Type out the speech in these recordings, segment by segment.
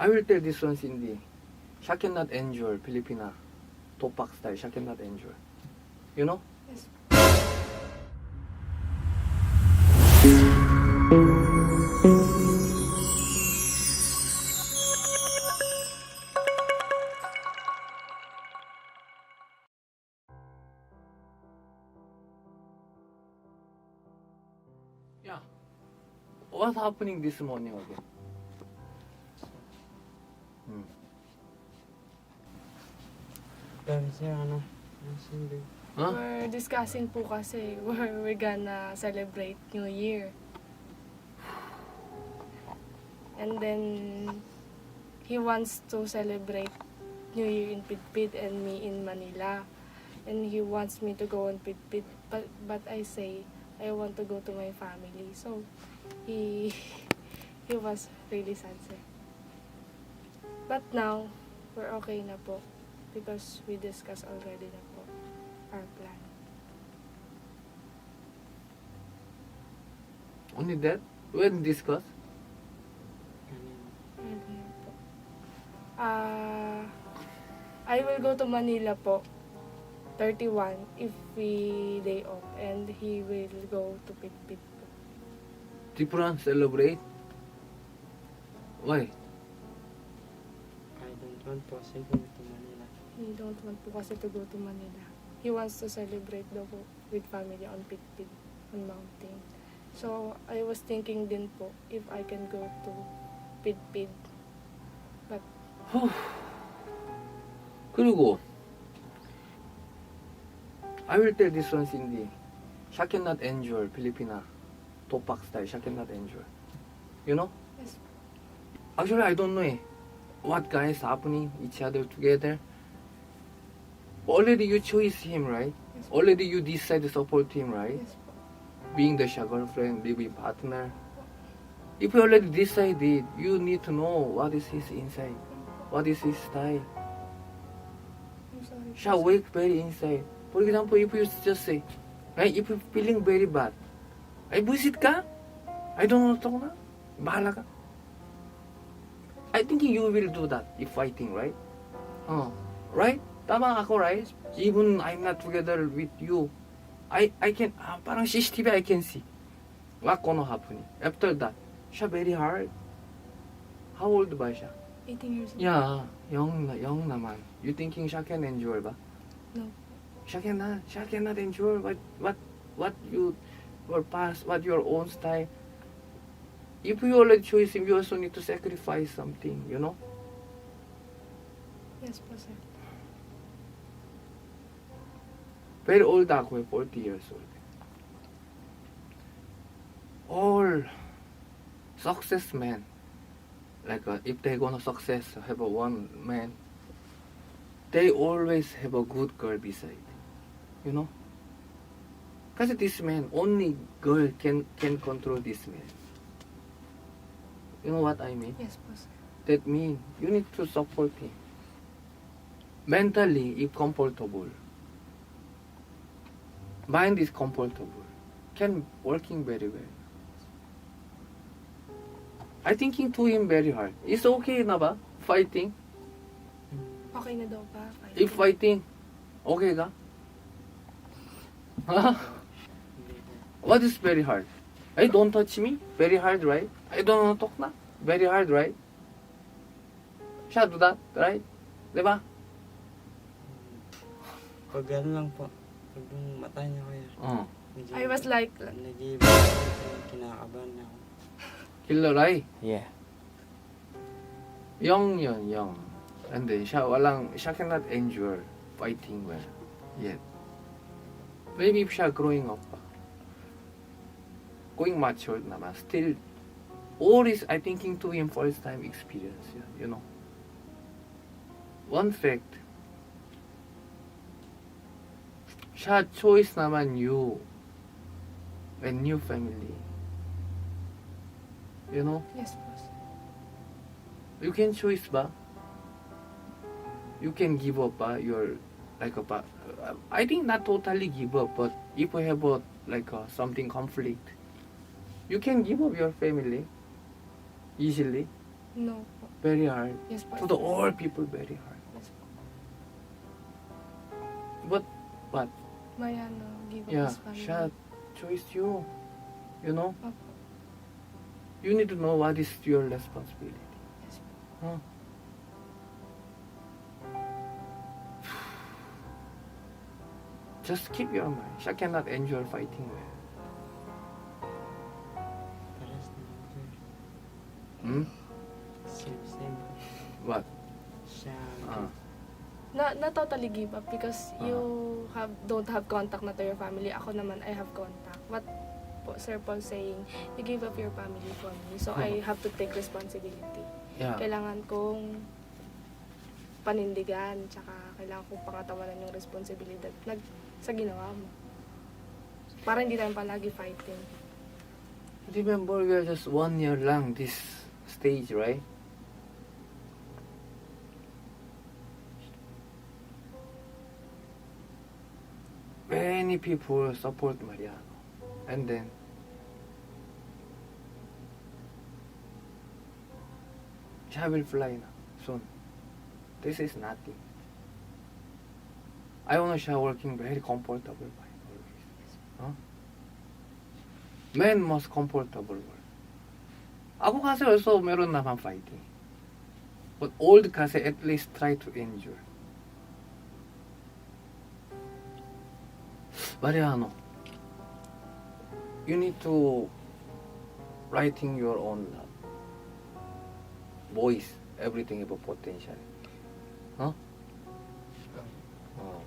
I will tell this one, Cindy. She cannot enjoy Filipina topak style. She cannot enjoy. You know? Yes. Yeah. What's happening this morning again? Dami sir, Sunday. Huh? We're discussing po kasi where we're gonna celebrate New Year. And then, he wants to celebrate New Year in Pitpit and me in Manila. And he wants me to go on Pitpit. But I say, I want to go to my family. So, he was really sad, sir. But now, we're okay na po. Because we discussed already na po our plan. Only that? When discuss? Kanina. Earlier po. I will go to Manila po 31 if we day off, and he will go to Pitpit po. Different celebrate? Why? I don't want po kasi go to Manila. He don't want po kasi to go to Manila. He wants to celebrate daw po with family on Pitpit, on mountain. So, I was thinking din po if I can go to Pitpit. But, 그리고 I will tell this one, Cindy. She cannot enjoy Filipina topak style. She cannot enjoy. You know? yes, Actually, I don't know what guys happening each other together. Already you choose him, right? yes, Already you decide to support him, right? yes po. Being the girlfriend, living partner. If you already decided, you need to know what is his inside, what is his style. I'm sorry. Siya wake very inside. For example, if you just say, right, if you're feeling very bad, ay buisit ka? I don't know talk na. Bahala ka. I think you will do that if fighting, right? Right? Tama ako, right? Even I'm not together with you, I can, parang CCTV I can see. What gonna happen? After that, siya very hard. How old ba siya? 18 years old. Yeah, young naman. You thinking siya can enjoy ba? No. Siya cannot enjoy what you your past, what your own style. If you already choose him, you also need to sacrifice something, you know? Yes po, sir. Very old ako, 40 years old. All success men, like if they gonna success, have a one man, they always have a good girl beside, you know? Because this man, only girl can control this man. You know what I mean? Yes po, sir. That means you need to support him. Mentally, if comfortable. Mind is comfortable. Can working very well. I thinking to him very hard. It's okay na ba? Fighting? Okay na daw pa. If fighting, okay ka? Huh? Hindi po. What is very hard? Hey, don't touch me. Very hard, right? I don't know talk na. Very hard, right? Siya do that, right? Diba? Pag gano'n lang po, pag yung mata niya kaya, Oh. medyo, I was like, nag-iiba ako, kinakabahan ako. Killer eye. Yeah. Young. And then siya cannot endure fighting well yet. Maybe if siya growing up pa. Going matured naman. Still, all is I thinking to him first time experience, you know. One fact, siya choice naman you and new family. You know? yes po, sir. You can choose ba? You can give up your like I think not totally give up, but if you have something conflict, you can give up your family easily. No po. Very hard. Yes po. To the all people, very hard. Yes po. But May give up yeah, his family. shut. Choice you. You know, Opo. you need to know what is your responsibility. Yes po. Huh? Just keep your mind. Sha cannot enjoy fighting well. Paras na lang, sir. Hmm? Same po. What? Siya, Not totally give up because you don't have contact na to your family. Ako naman, I have contact. What Sir Paul saying, you give up your family for me. So, I have to take responsibility. Yeah. Kailangan kong panindigan, tsaka kailangan kong pangatawanan yung responsibilidad sa ginawa mo. Para hindi tayo palagi fighting. Remember, we are just 1 year lang this stage, right? Many people support Mariano. And then, Sha will fly na soon. This is nothing. I want Sha working very comfortable by always. Huh? Men must comfortable work. Ako kasi also meron naman fighting. But old kasi at least try to endure. Mariano, you need to writing your own voice, everything about potential. Huh? Oh.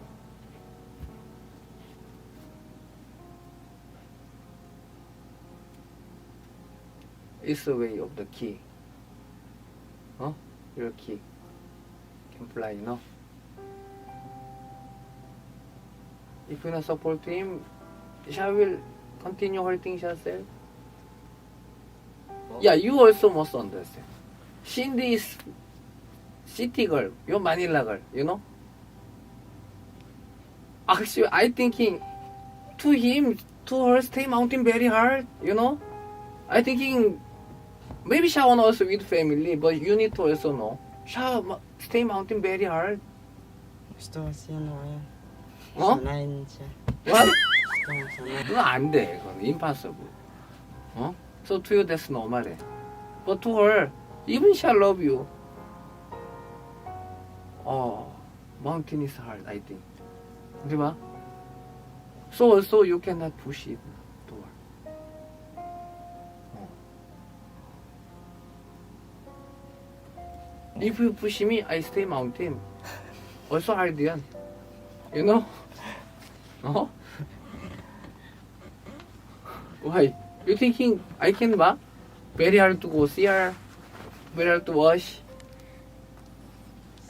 It's the way of the key. Huh? Your key can fly, no? If you not support him, Sha will continue hurting herself. Yeah, you also must understand. Cindy is city girl, you're Manila girl, you know? Actually, I thinking to him, to her, stay mountain very hard, you know? I thinking maybe Sha wanna also with family, but you need to also know. Sha stay mountain very hard. gusto kasi ano kaya. Huh? Sanayin siya. What? Gusto mo sanayin. 그건 안 돼. 그건 impossible. 어? So to you that's normal. But to her, even she love you. Oh, mountain is hard, I think. Di ba? So also you cannot push it to her. If you push me, I stay mountain. Also hard yan. You know? Oh? Why? You thinking I can ba? Very hard to go CR. Very hard to wash.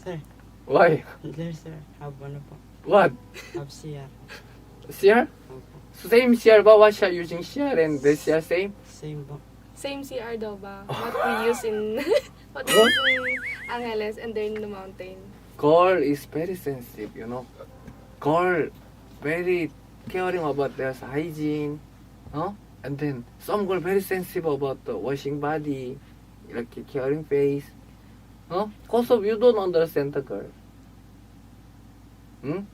Sir, Why? there sir, have ano po. What? Have CR. CR? Opo. Same CR ba? Wash are using CR and this CR same? Same po. Same CR daw ba? What we use in what we use in Angeles and then in the mountain. Girl is very sensitive, you know. Girl very caring about their hygiene. Huh? And then some girl very sensitive about the washing body, like caring face. Huh? Cause of you don't understand the girl. Hmm?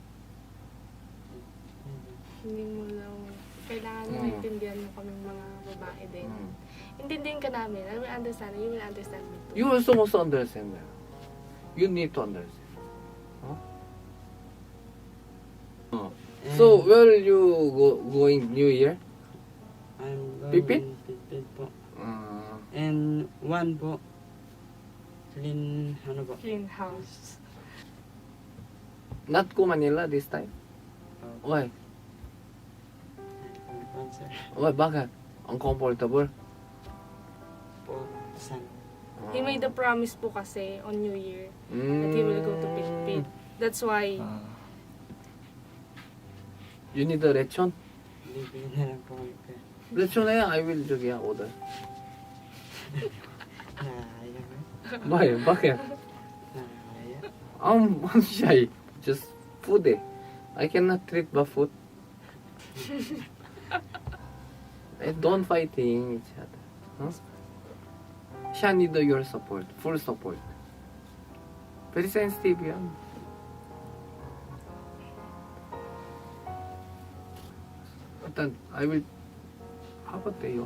Hindi mo lang, kailangan mo intindihan mo kaming mga babae din. Hmm. Intindihin ka namin. I will understand. You will understand me too. You also must understand that. You need to understand. Huh? Oh. And So where you going New Year? I'm Pipit? going Pipit po. Uh, And one po, clean, ano po? Clean house. not go Manila this time. Why? One sir. Why? Bakit? Uncomfortable? Po, san. He made a promise po kasi on New Year that he will go to Pitpit. That's why You need a lechon? Bibili na lang po kami pe. lechon na yan, I will 저기야 order. Naya ba? Why? Bakit? Naya. I'm shy. Just food eh. I cannot treat the food. I don't fighting each other. Huh? siya need your support, full support. Very sensitive yan. But I will, how about kayo?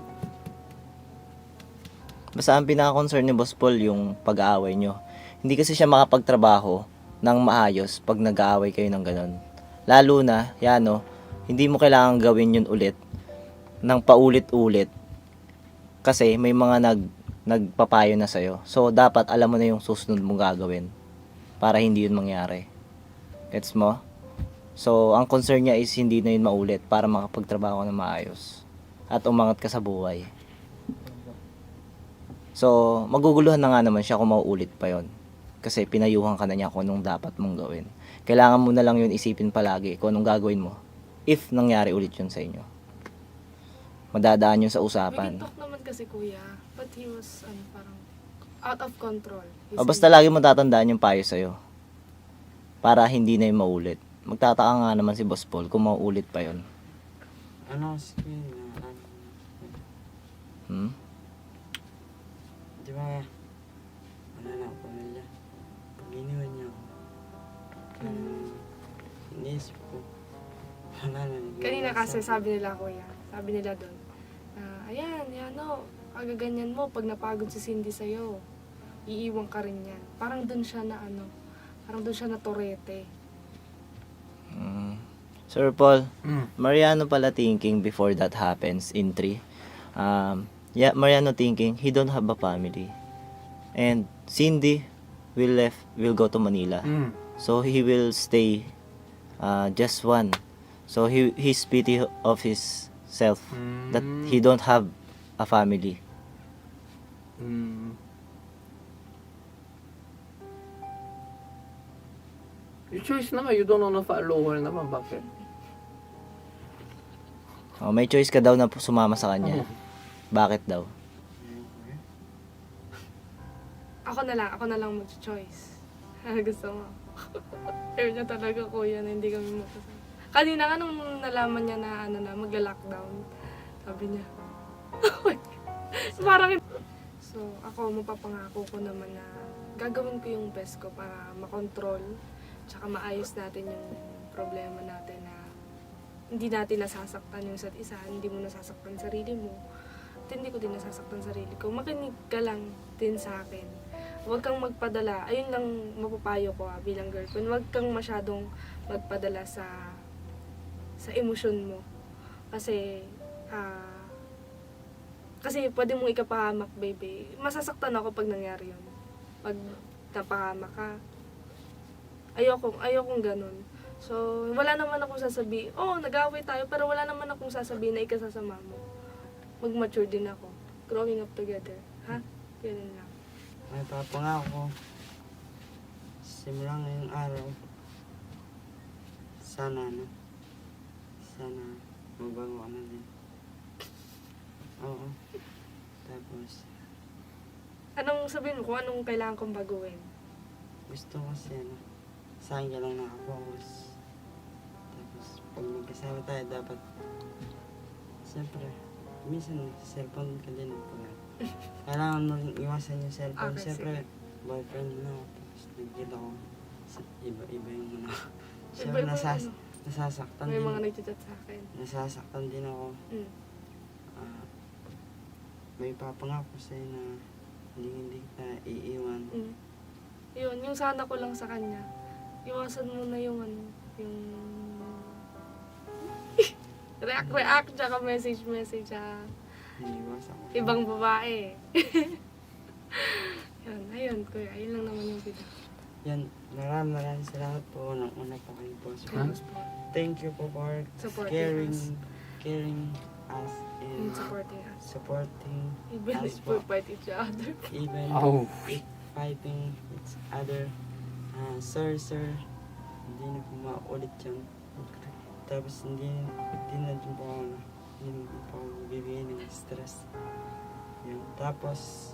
Basta ang pinaka-concern ni Boss Paul yung pag-aaway nyo. Hindi kasi siya makapagtrabaho ng maayos pag nag-aaway kayo ng ganun. Lalo na, yan no, hindi mo kailangan gawin yun ulit ng paulit-ulit kasi may mga nagpapayo na sa'yo. So, dapat alam mo na yung susunod mong gagawin para hindi yun mangyari. Gets mo? So, ang concern niya is hindi na yun maulit para makapagtrabaho ka na maayos at umangat ka sa buhay. So, maguguluhan na nga naman siya kung mauulit pa yon. Kasi pinayuhan ka na niya kung anong dapat mong gawin. Kailangan mo na lang yun isipin palagi kung anong gagawin mo if nangyari ulit yun sa inyo. Madadaan yun sa We usapan. can talk naman kasi kuya, but he was parang out of control. He O said, basta lagi mo tatandaan yung payo sa'yo. Para hindi na yun maulit. Magtataka nga naman si Boss Paul kung mauulit pa yun. Ano kasi na, Hmm? di ba, wala na ako pamilya. Pag iniwan niya ako, iniisip ko, wala na. Kanina kasi sabi nila kuya, sabi nila doon, ayan, kagaganyan mo pag napagod si Cindy sa'yo, iiwan ka rin yan. Parang doon siya na parang doon siya na torete. Sir Paul, Mm. Mariano pala thinking before that happens in 3. Mariano thinking he don't have a family. And Cindy will go to Manila. Mm. So he will stay just one. So he's pity of his self that he don't have a family. Mm. Your choice naman, you don't wanna follow her naman, bakit? May choice ka daw na sumama sa kanya. Bakit daw? Ako na lang mag-choice. Gusto mo. Ayaw niya talaga kuya na hindi kami magkasama. Kanina nga nung nalaman niya na magla-lockdown, sabi niya, parang, so ako mapapangako ko naman na gagawin ko yung best ko para makontrol tsaka maayos natin yung problema natin na hindi natin nasasaktan yung isa't isa, hindi mo nasasaktan sarili mo, at hindi ko din nasasaktan sarili ko. Makinig ka lang din sa akin. Huwag kang magpadala. Ayun lang mapapayo ko bilang girlfriend. Huwag kang masyadong magpadala sa emosyon mo. Kasi pwede mong ikapahamak, baby. Masasaktan ako pag nangyari yun. Pag napahamak ka. Ayokong ganun. So, wala naman akong sasabihin. Nag-away tayo, pero wala naman akong sasabihin na ikasasama mo. Mag-mature din ako. Growing up together. Ha? Ganun lang. May papangako, simulang ngayong araw, sana magbago ka na din. Oo. Tapos, Anong sabihin mo kung anong kailangan kong baguhin? gusto ko kasi sa akin ka lang nakapokus. Tapos, pag magkasama tayo, dapat, siyempre, minsan cellphone ka din. Kailangan mo rin iwasan yung cellphone. Okay, Siyempre, sige. boyfriend mo na ako. Tapos, nagkita ko sa iba yung muna. Iba Siyempre, yung nasasaktan May din. mga nagchat sa akin. Nasasaktan din ako. Mm. May papangako sa'yo na hindi kita iiwan. Mm. Yun, yung sana ko lang sa kanya. Iwasan mo na yung yung react, tsaka message, Iniwas ako. ibang babae. Yun, ayun, kuya, ayun lang naman yung video. Yan, maraming salamat po. Una po kayo po. Tapos po, Thank you po for Supporting caring us and and supporting us. supporting Even us if po. we fight each other. Even Oh. fighting each other. Sir, hindi na po maulit yun. Tapos hindi na din po ako bibigyan ng stress. Yun. Tapos,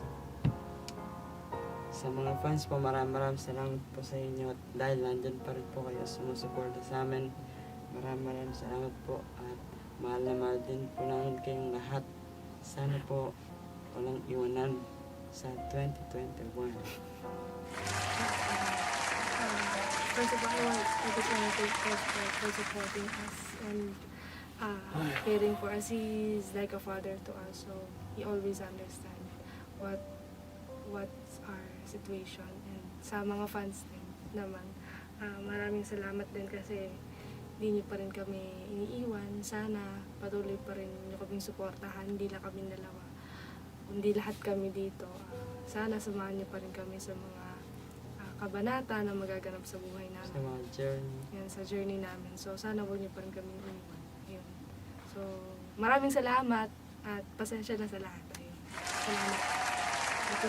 sa mga fans po, maraming salamat po sa inyo. At dahil nandyan pa rin po kayo sumusuporta sa amin, maraming salamat po. At mahal na mahal din po namin kayong lahat. Sana po walang iwanan sa 2021. First of all, I just want to thank God for supporting us and caring for us. He's like a father to us, so he always understands what's our situation. And sa mga fans din naman, maraming salamat din kasi hindi niyo pa rin kami iniiwan. Sana patuloy pa rin niyo kaming suportahan, hindi lang kami dalawa. Hindi lahat kami dito. Sana samahan niyo pa rin kami sa mga kabanata na magaganap sa buhay Sa namin. mga journey. Yan, sa journey namin. So, sana huwag niyo pa rin kami iniwan. Yun. So, maraming salamat at pasensya na sa lahat. Ayun. Salamat. Ito